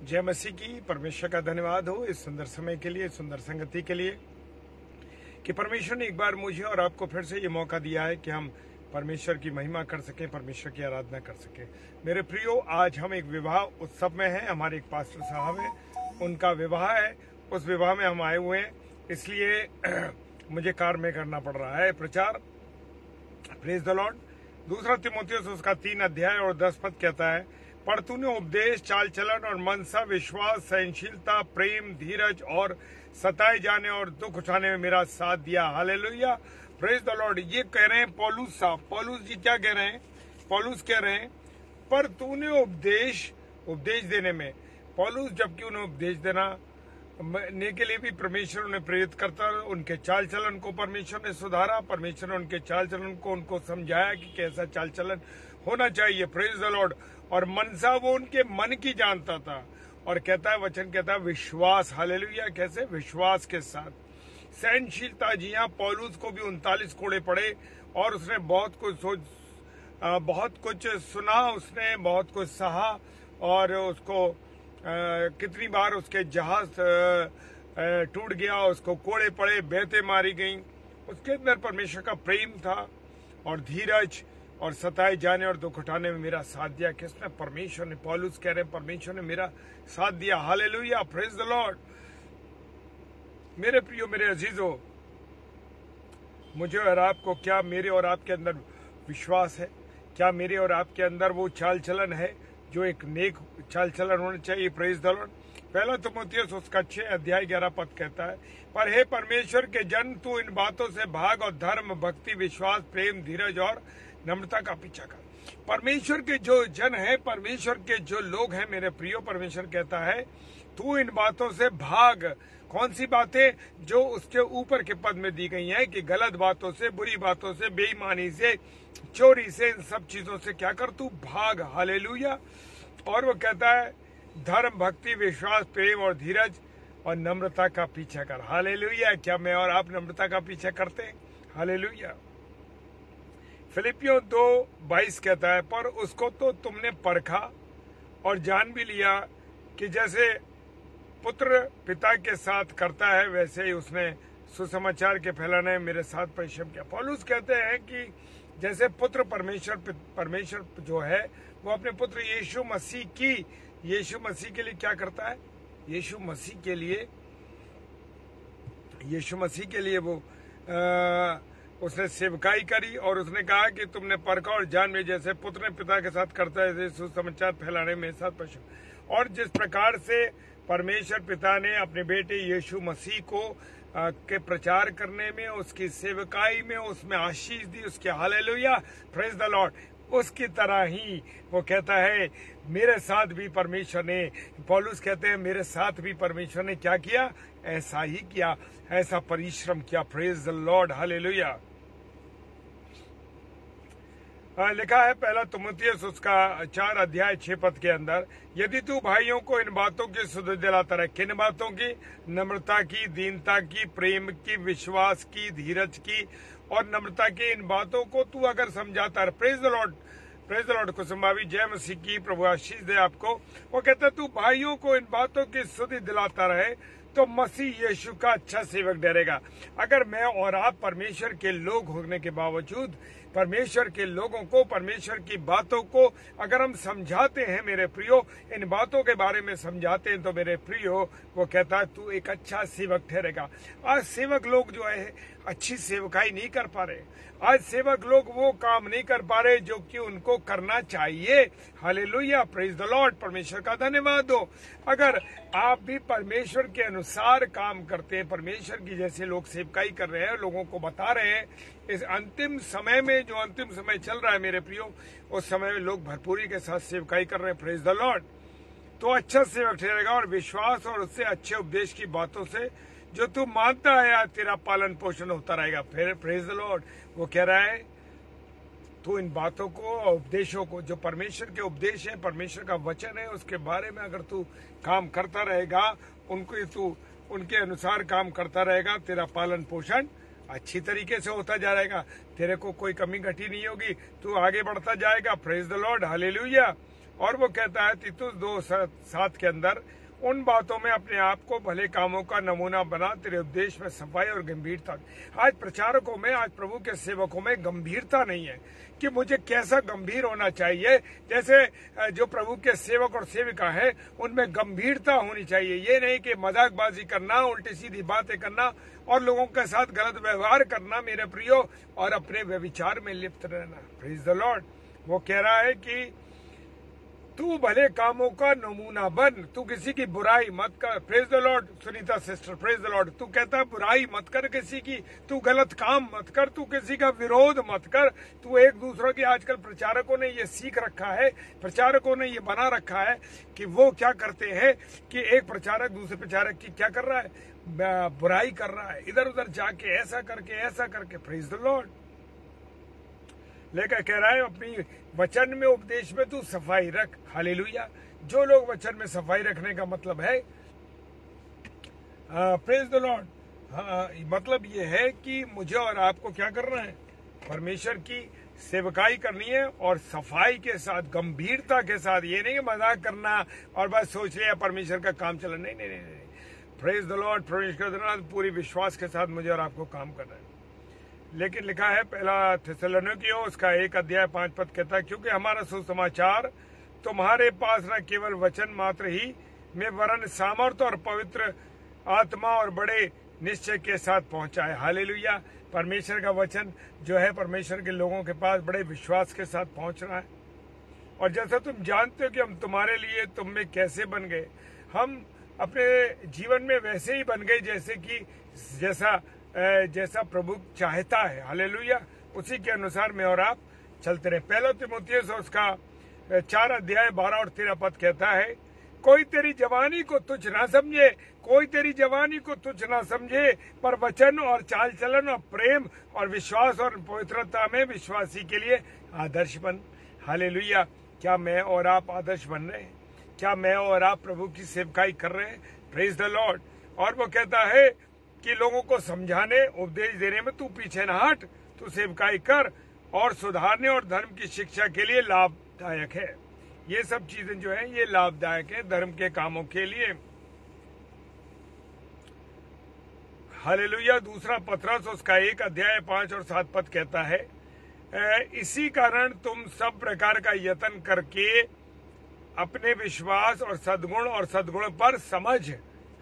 जय मसीह की। परमेश्वर का धन्यवाद हो इस सुंदर समय के लिए, सुंदर संगति के लिए कि परमेश्वर ने एक बार मुझे और आपको फिर से ये मौका दिया है कि हम परमेश्वर की महिमा कर सकें, परमेश्वर की आराधना कर सकें। मेरे प्रियो, आज हम एक विवाह उत्सव में हैं। हमारे एक पास्टर साहब हैं, उनका विवाह है। उस विवाह में हम आए हुए हैं, इसलिए मुझे कार में करना पड़ रहा है प्रचार। Praise the Lord. दूसरा तीमुथियुस उसका 3 अध्याय और 10 पद कहता है, पर तूने उपदेश, चाल चलन और मनसा, विश्वास, सहनशीलता, प्रेम, धीरज और सताए जाने और दुख उठाने में मेरा साथ दिया। Hallelujah, praise the Lord. ये कह रहे हैं पौलुस साहब। पौलुस जी क्या कह रहे हैं? पौलुस कह रहे हैं, पर तूने उपदेश देने में, पौलुस जबकि उन्हें उपदेश देने के लिए भी परमेश्वर उन्हें प्रेरित करता, उनके चाल चलन को परमेश्वर ने सुधारा, परमेश्वर ने उनके चाल चलन को उनको समझाया कि कैसा चाल चलन होना चाहिए। Praise the Lord. और मनसा, वो उनके मन की जानता था। और कहता है, वचन कहता है विश्वास। हालेलुया, कैसे? विश्वास के साथ। सहनशीलता, जी हाँ, पौलुस को भी 39 कोड़े पड़े और उसने बहुत कुछ सुना, उसने बहुत कुछ सहा और उसको कितनी बार उसके जहाज टूट गया, उसको कोड़े पड़े, बेतें मारी गईं। उसके अंदर परमेश्वर का प्रेम था और धीरज और सताए जाने और दुख उठाने में मेरा साथ दिया। किसने? परमेश्वर ने। पौलुस कह रहे हैं, परमेश्वर ने मेरा साथ दिया। Hallelujah, praise the Lord. मेरे प्रियो, मेरे अजीजों, मुझे और आपको, क्या मेरे और आपके अंदर विश्वास है? क्या मेरे और आपके अंदर वो चाल चलन है जो एक नेक चाल चलन होना चाहिए? Praise the Lord. पहला तीमुथियुस उसका 6 अध्याय 11 पद कहता है, पर हे परमेश्वर के जन, तू इन बातों से भाग और धर्म, भक्ति, विश्वास, प्रेम, धीरज और नम्रता का पीछा कर। परमेश्वर के जो जन है, परमेश्वर के जो लोग हैं, मेरे प्रियो, परमेश्वर कहता है तू इन बातों से भाग। कौन सी बातें? जो उसके ऊपर के पद में दी गई हैं कि गलत बातों से, बुरी बातों से, बेईमानी से, चोरी से, इन सब चीजों से क्या कर? तू भाग। हालेलुया। और वो कहता है धर्म, भक्ति, विश्वास, प्रेम और धीरज और नम्रता का पीछा कर। हालेलुया। क्या मैं और आप नम्रता का पीछा करते हैं? हालेलुया। फिलिपियों 2:22 कहता है, पर उसको तो तुमने परखा और जान भी लिया कि जैसे पुत्र पिता के साथ करता है, वैसे ही उसने सुसमाचार के फैलाने में मेरे साथ परिश्रम किया। पौलुस कहते हैं कि जैसे पुत्र परमेश्वर जो है वो अपने पुत्र यीशु मसीह के लिए क्या करता है? यीशु मसीह के लिए वो उसने सेवकाई करी और उसने कहा कि तुमने परखा और जान में, जैसे पुत्र ने पिता के साथ करता है, सुसमाचार फैलाने में साथ परिश्रम। और जिस प्रकार से परमेश्वर पिता ने अपने बेटे यीशु मसीह को के प्रचार करने में, उसकी सेवकाई में, उसमें आशीष दी उसके। Hallelujah, praise the Lord. उसकी तरह ही वो कहता है मेरे साथ भी परमेश्वर ने, पौलुस कहते हैं मेरे साथ भी परमेश्वर ने क्या किया? ऐसा ही किया, ऐसा परिश्रम किया। Praise the Lord. हालेलुया। लिखा है पहला तीमुथियुस उसका 4 अध्याय 6 पद के अंदर, यदि तू भाइयों को इन बातों की सुध दिलाता रहे। किन बातों की? नम्रता की, दीनता की, प्रेम की, विश्वास की, धीरज की और नम्रता की। इन बातों को तू अगर समझाता रहे। Praise the Lord, praise the Lord. कुसुम्भावी, जय मसीह की। प्रभु आशीष दे आपको। वो कहता है तू भाइयों को इन बातों की सुध दिलाता रहे तो मसीह यीशु का अच्छा सेवक ठहरेगा। अगर मैं और आप परमेश्वर के लोग होने के बावजूद परमेश्वर के लोगों को, परमेश्वर की बातों को अगर हम समझाते हैं, मेरे प्रियो, इन बातों के बारे में समझाते हैं, तो मेरे प्रियो वो कहता है तू एक अच्छा सेवक ठहरेगा। आज सेवक लोग जो है अच्छी सेवकाई नहीं कर पा रहे। आज सेवक लोग वो काम नहीं कर पा रहे जो कि उनको करना चाहिए। Hallelujah, praise the Lord. परमेश्वर का धन्यवाद हो। अगर आप भी परमेश्वर के अनुसार काम करते हैं, परमेश्वर की जैसे लोग सेवकाई कर रहे हैं, लोगों को बता रहे हैं, इस अंतिम समय में, जो अंतिम समय चल रहा है मेरे प्रियो, उस समय में लोग भरपूरी के साथ सेवकाई कर रहे हैं। Praise the Lord. तो अच्छा सेवक ठहरेगा और विश्वास और उससे अच्छे उपदेश की बातों से जो तू मानता है तेरा पालन पोषण होता रहेगा। फिर प्रेज द लॉर्ड। वो कह रहा है तू इन बातों को और उपदेशों को, जो परमेश्वर के उपदेश है, परमेश्वर का वचन है, उसके बारे में अगर तू काम करता रहेगा, उनके अनुसार काम करता रहेगा, तेरा पालन पोषण अच्छी तरीके से होता जाएगा। तेरे को कोई कमी घटी नहीं होगी, तू आगे बढ़ता जाएगा। Praise the Lord. हालेलुया। और वो कहता है तीतुस 2:7 के अंदर, उन बातों में अपने आप को भले कामों का नमूना बना, तेरे उपदेश में सफाई और गंभीरता। आज प्रचारकों में, आज प्रभु के सेवकों में गंभीरता नहीं है कि मुझे कैसा गंभीर होना चाहिए। जैसे जो प्रभु के सेवक और सेविका है उनमें गंभीरता होनी चाहिए। ये नहीं कि मजाकबाजी करना, उल्टी सीधी बातें करना और लोगों के साथ गलत व्यवहार करना मेरे प्रियो, और अपने व्यभिचार में लिप्त रहना। Praise the Lord. वो कह रहा है कि तू भले कामों का नमूना बन, तू किसी की बुराई मत कर। Praise the Lord Sunita sister, praise the Lord. तू कहता है बुराई मत कर किसी की, तू गलत काम मत कर, तू किसी का विरोध मत कर। तू एक दूसरों की, आजकल प्रचारकों ने ये सीख रखा है, प्रचारकों ने ये बना रखा है कि वो क्या करते हैं कि एक प्रचारक दूसरे प्रचारक की क्या कर रहा है, बुराई कर रहा है, इधर उधर जाके ऐसा करके। Praise the Lord. लेकर कह रहा है अपनी वचन में, उपदेश में तू सफाई रख। हालेलुया। जो लोग वचन में सफाई रखने का मतलब है, प्रेज द लॉर्ड, मतलब ये है कि मुझे और आपको क्या करना है, परमेश्वर की सेवकाई करनी है और सफाई के साथ, गंभीरता के साथ। ये नहीं मजाक करना और बस सोच लिया परमेश्वर का काम चला, नहीं। Praise the Lord. परमेश्वर पूरी विश्वास के साथ मुझे और आपको काम करना है। लेकिन लिखा है पहला थिस्सलुनीकियों उसका 1:5 कहता है, क्योंकि हमारा सुसमाचार तुम्हारे पास न केवल वचन मात्र ही में वरन सामर्थ्य और पवित्र आत्मा और बड़े निश्चय के साथ पहुंचा है। हालेलुया। परमेश्वर का वचन जो है परमेश्वर के लोगों के पास बड़े विश्वास के साथ पहुंच रहा है। और जैसा तुम जानते हो कि हम तुम्हारे लिए तुम में कैसे बन गए, हम अपने जीवन में वैसे ही बन गए जैसे कि जैसा प्रभु चाहता है। हालेलुया। उसी के अनुसार मैं और आप चलते रहे। पहला तीमुथियुस उसका 4:12 और 13 कहता है, कोई तेरी जवानी को तुच्छ ना समझे, कोई तेरी जवानी को तुच्छ ना समझे, पर वचन और चाल चलन और प्रेम और विश्वास और पवित्रता में विश्वासी के लिए आदर्श बन। हालेलुया। क्या मैं और आप आदर्श बन रहे हैं? क्या मैं और आप प्रभु की सेवकाई कर रहे हैं? Praise the Lord. और वो कहता है कि लोगों को समझाने, उपदेश देने में तू पीछे न हट, तू सेवकाई कर और सुधारने और धर्म की शिक्षा के लिए लाभदायक है। ये सब चीजें जो है ये लाभदायक है धर्म के कामों के लिए। हालेलुया। दूसरा पतरस उसका 1:5 और 7 कहता है, इसी कारण तुम सब प्रकार का यत्न करके अपने विश्वास और सद्गुण पर समझ,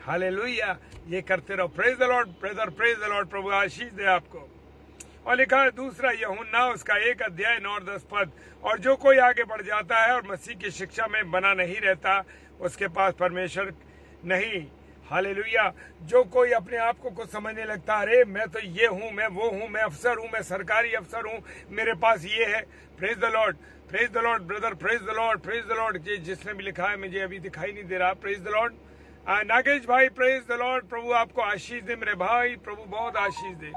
हालेलुया, ये करते रहो। Praise the Lord brother, praise the Lord. प्रभु आशीष दे आपको। और लिखा है दूसरा यूहन्ना उसका 1:9 और 10, और जो कोई आगे बढ़ जाता है और मसीह की शिक्षा में बना नहीं रहता उसके पास परमेश्वर नहीं। हालेलुया। जो कोई अपने आप को कुछ समझने लगता है, अरे मैं तो ये हूँ, मैं वो हूँ, मैं अफसर हूँ, मैं सरकारी अफसर हूँ, मेरे पास ये है। Praise the Lord, praise the Lord brother, praise the Lord, praise the Lord. जिसने भी लिखा है मुझे अभी दिखाई नहीं दे रहा। Praise the Lord. नागेश भाई, प्रेज द लॉर्ड। प्रभु आपको आशीष दे मेरे भाई, प्रभु बहुत आशीष दे।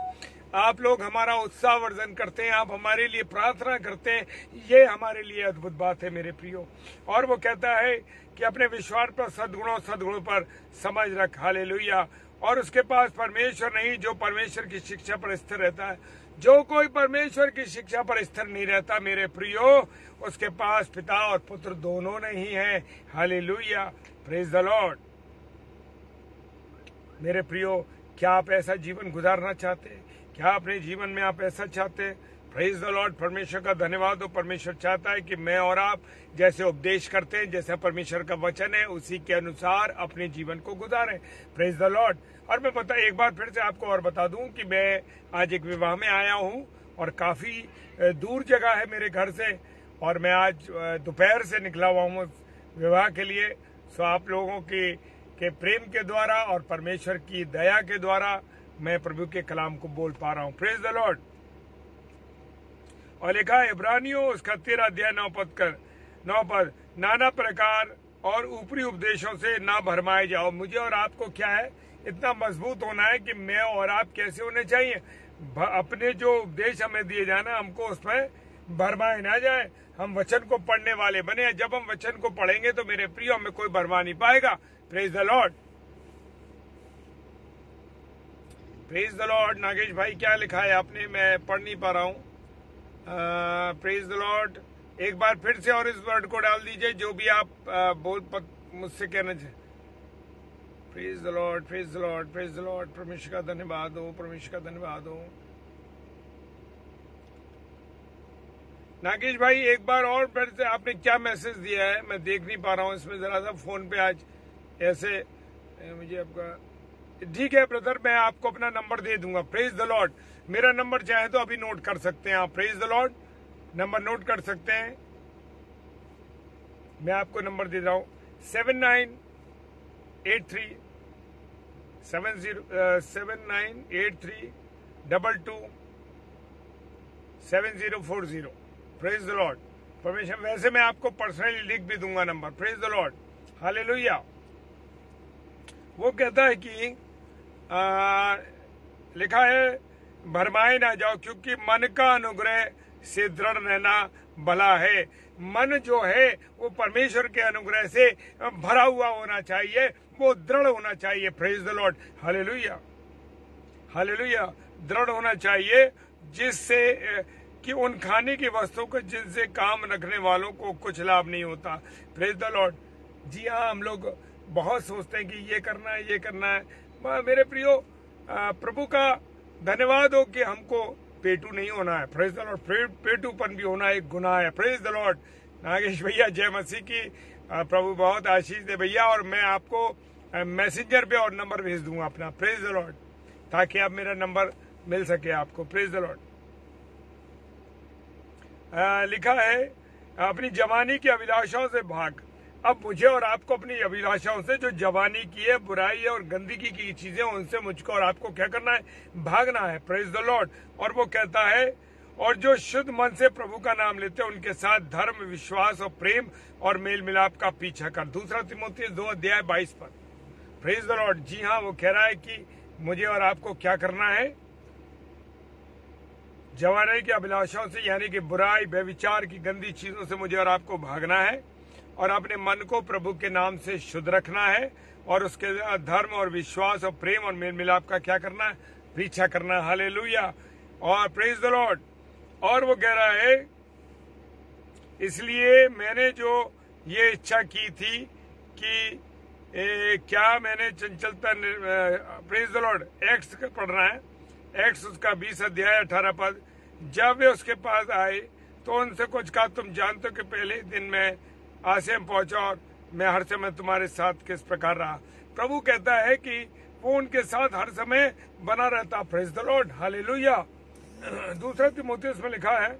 आप लोग हमारा उत्साह वर्धन करते हैं, आप हमारे लिए प्रार्थना करते हैं, ये हमारे लिए अद्भुत बात है मेरे प्रियो। और वो कहता है कि अपने विश्वास पर सद्गुणों पर समझ रख। हालेलुया। और उसके पास परमेश्वर नहीं जो परमेश्वर की शिक्षा पर स्थिर रहता है। जो कोई परमेश्वर की शिक्षा पर स्थिर नहीं रहता मेरे प्रियो, उसके पास पिता और पुत्र दोनों नहीं है। हालेलुया। Praise the Lord. मेरे प्रियो, क्या आप ऐसा जीवन गुजारना चाहते हैं? क्या अपने जीवन में आप ऐसा चाहते हैं? Praise the Lord. परमेश्वर का धन्यवाद हो। परमेश्वर चाहता है कि मैं और आप जैसे उपदेश करते हैं, जैसा परमेश्वर का वचन है, उसी के अनुसार अपने जीवन को गुजारें। Praise the Lord. और मैं एक बार फिर से आपको और बता दूं कि मैं आज एक विवाह में आया हूं और काफी दूर जगह है मेरे घर से, और मैं आज दोपहर से निकला हुआ हूं विवाह के लिए। सो आप लोगों के प्रेम के द्वारा और परमेश्वर की दया के द्वारा मैं प्रभु के कलाम को बोल पा रहा हूं। Praise the Lord. और लिखा है इब्रानियों उसका 13:9 नाना प्रकार और ऊपरी उपदेशों से ना भरमाए जाओ। मुझे और आपको क्या है, इतना मजबूत होना है कि मैं और आप कैसे होने चाहिए, अपने जो उपदेश हमें दिए जाना हमको उसमें भरमाए ना जाए। हम वचन को पढ़ने वाले बने। जब हम वचन को पढ़ेंगे तो मेरे प्रिय हमें कोई भरमा नहीं पाएगा। Praise the Lord, praise the Lord. Nagesh भाई क्या लिखा है आपने, मैं पढ़ नहीं पा रहा हूँ। Praise the Lord. एक बार फिर से और इस वर्ड को डाल दीजिए जो भी आप मुझसे कहना चाहिए। Praise the Lord, praise the Lord, praise the Lord. परमेश्वर का धन्यवाद हो, परमेश्वर का धन्यवाद हो। नागेश भाई एक बार और फिर से आपने क्या मैसेज दिया है, मैं देख नहीं पा रहा हूँ इसमें, जरा सा फोन पे आज ऐसे मुझे आपका। ठीक है ब्रदर, मैं आपको अपना नंबर दे दूंगा। Praise the Lord. मेरा नंबर चाहे तो अभी नोट कर सकते हैं आप। Praise the Lord, number note कर सकते हैं। मैं आपको नंबर दे रहा हूं 7983227040। Praise the Lord. परमेश्वर, वैसे मैं आपको पर्सनली लिख भी दूंगा number. Praise the Lord, hallelujah. वो कहता है कि लिखा है भरमाए ना जाओ क्योंकि मन का अनुग्रह से दृढ़ रहना भला है। मन जो है वो परमेश्वर के अनुग्रह से भरा हुआ होना चाहिए, वो दृढ़ होना चाहिए। Praise the Lord, hallelujah, hallelujah. दृढ़ होना चाहिए जिससे कि उन खाने की वस्तुओं को जिनसे काम रखने वालों को कुछ लाभ नहीं होता। Praise the Lord. जी हाँ, हम लोग बहुत सोचते हैं कि ये करना है, ये करना है। मेरे प्रियो, प्रभु का धन्यवाद हो कि हमको पेटू नहीं होना है। Praise the Lord. पेटूपन भी होना एक गुनाह है। Praise the Lord. नागेश भैया, जय मसीह की। प्रभु बहुत आशीष दे भैया, और मैं आपको मैसेंजर पे और नंबर भेज दूंगा अपना। प्रेज द लॉर्ड, ताकि आप मेरा नंबर मिल सके आपको। Praise the Lord. लिखा है अपनी जवानी की अभिलाषाओं से भाग। अब मुझे और आपको अपनी अभिलाषाओं से, जो जवानी की है, बुराई है और गंदगी की चीजें, उनसे मुझको और आपको क्या करना है? भागना है। Praise the Lord. और वो कहता है, और जो शुद्ध मन से प्रभु का नाम लेते हैं उनके साथ धर्म, विश्वास और प्रेम और मेल मिलाप का पीछा कर। 2 तीमुथियुस 2:22 पर। Praise the Lord. जी हाँ, वो कह रहा है कि मुझे और आपको क्या करना है? जवानी की अभिलाषाओं से, यानी कि बुराई, व्यभिचार की गंदी चीजों से मुझे और आपको भागना है, और अपने मन को प्रभु के नाम से शुद्ध रखना है, और उसके धर्म और विश्वास और प्रेम और मेल मिलाप का क्या करना है? पीछा करना है। हालेलुया। और प्रेज द लॉर्ड। और वो कह रहा है, इसलिए मैंने जो ये इच्छा की थी कि क्या मैंने चंचलता। Praise the Lord. एक्स पढ़ना है, एक्स उसका 20:18 पद। जब वे उसके पास आए तो उनसे कुछ कहा, तुम जानते हो कि पहले दिन में आसिया में पहुंचा और मैं हर समय तुम्हारे साथ किस प्रकार रहा। प्रभु कहता है कि वो उनके साथ हर समय बना रहता। Praise the Lord, hallelujah. 2 तीमुथियुस में लिखा है,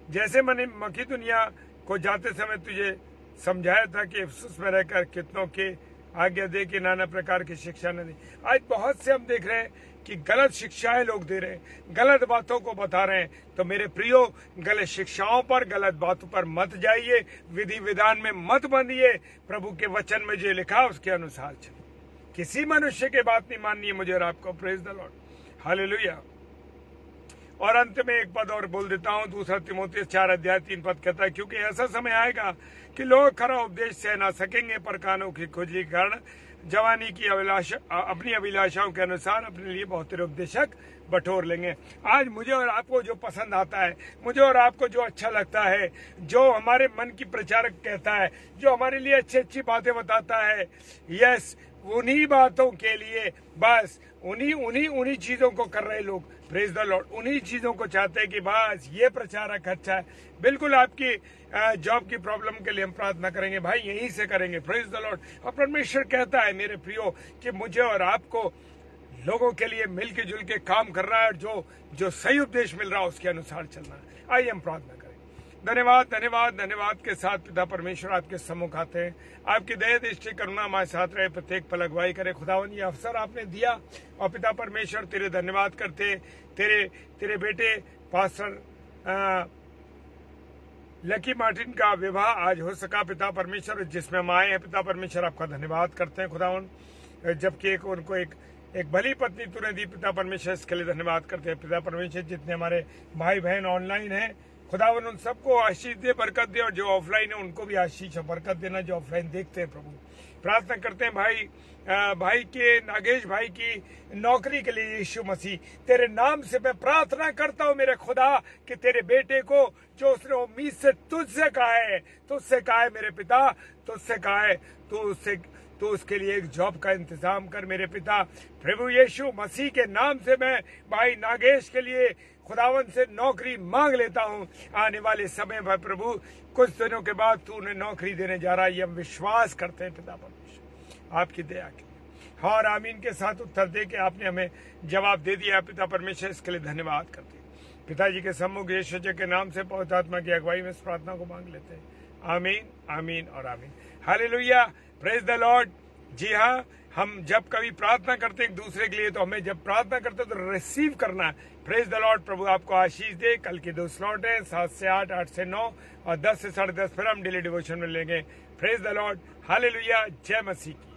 जैसे मैंने मकिदुनिया को जाते समय तुझे समझाया था कि अफसोस में रहकर कितनों के आज्ञा दे के नाना प्रकार की शिक्षा न दी। आज बहुत से हम देख रहे हैं कि गलत शिक्षाएं लोग दे रहे हैं, गलत बातों को बता रहे हैं। तो मेरे प्रियो, गलत शिक्षाओं पर, गलत बातों पर मत जाइए, विधि विधान में मत बंधिए। प्रभु के वचन में जो लिखा उसके अनुसार चलिए। किसी मनुष्य की बात नहीं माननी है मुझे और आपको। Praise the Lord, hallelujah. और अंत में एक पद और बोल देता हूँ। 2 तीमुथियुस 4:3 पद कहता है, क्योंकि ऐसा समय आएगा कि लोग खरा उपदेश सह ना सकेंगे, पर कानों की खुजली के कारण जवानी की अपनी अभिलाषाओं के अनुसार अपने लिए बहुत उपदेशक बटोर लेंगे। आज मुझे और आपको जो पसंद आता है, मुझे और आपको जो अच्छा लगता है, जो हमारे मन की प्रचारक कहता है, जो हमारे लिए अच्छी अच्छी बातें बताता है, यस, उन्हीं बातों के लिए, बस उन्हीं चीजों को कर रहे लोग। Praise the Lord. उन्हीं चीजों को चाहते हैं कि बस ये प्रचारक अच्छा है। बिल्कुल आपकी जॉब की प्रॉब्लम के लिए हम प्रार्थना करेंगे भाई, यहीं से करेंगे। Praise the Lord. और परमेश्वर कहता है मेरे प्रियो कि मुझे और आपको लोगों के लिए मिलके जुल के काम करना है, और जो सही उपदेश मिल रहा है उसके अनुसार चलना है। आइए हम प्रार्थना करें। धन्यवाद, धन्यवाद, धन्यवाद के साथ पिता परमेश्वर आपके सम्मुख आते हैं। आपकी दया दृष्टि करुणा हमारे साथ रहे, प्रत्येक पल अगुवाई करे। खुदावन, ये अवसर आपने दिया, और पिता परमेश्वर तेरे धन्यवाद करते, तेरे बेटे पास्टर लकी मार्टिन का विवाह आज हो सका पिता परमेश्वर, जिसमें हम आए हैं। पिता परमेश्वर आपका धन्यवाद करते हैं खुदावन, जबकि उनको एक भली पत्नी तूने दी पिता परमेश्वर, इसके लिए धन्यवाद करते हैं। पिता परमेश्वर, जितने हमारे भाई बहन ऑनलाइन हैं खुदावन उन सबको आशीष दे, बरकत दे, और जो ऑफलाइन है उनको भी आशीष और बरकत देना, जो ऑफलाइन देखते हैं प्रभु। प्रार्थना करते हैं भाई के नागेश भाई की नौकरी के लिए यीशु मसीह तेरे नाम से मैं प्रार्थना करता हूँ मेरे खुदा कि तेरे बेटे को जो उसने उम्मीद से तुझसे कहा है मेरे पिता, तुझसे कहा है, तो उसके लिए एक जॉब का इंतजाम कर मेरे पिता। प्रभु यीशु मसीह के नाम से मैं भाई नागेश के लिए खुदावन से नौकरी मांग लेता हूँ। आने वाले समय में प्रभु कुछ दिनों के बाद तू उन्हें नौकरी देने जा रहा है, ये हम विश्वास करते हैं पिता परमेश्वर आपकी दया के लिए। और आमीन के साथ उत्तर दे के आपने हमें जवाब दे दिया पिता परमेश्वर, इसके लिए धन्यवाद करते हैं। पिताजी के सम्मुख यीशु के नाम से पवित्र आत्मा की अगुवाई में इस प्रार्थना को मांग लेते हैं। आमीन, आमीन और आमीन। Hallelujah, praise the Lord. जी हाँ, हम जब कभी प्रार्थना करते हैं एक दूसरे के लिए, तो हमें जब प्रार्थना करते हैं तो रिसीव करना है। Praise the Lord. प्रभु आपको आशीष दे। कल की 2 स्लॉट है, 7 से 8, 8 से 9 और 10 से 10:30 फिर हम डेली डिवोशन में लेंगे। Praise the Lord. हालेलुया, जय मसीह की।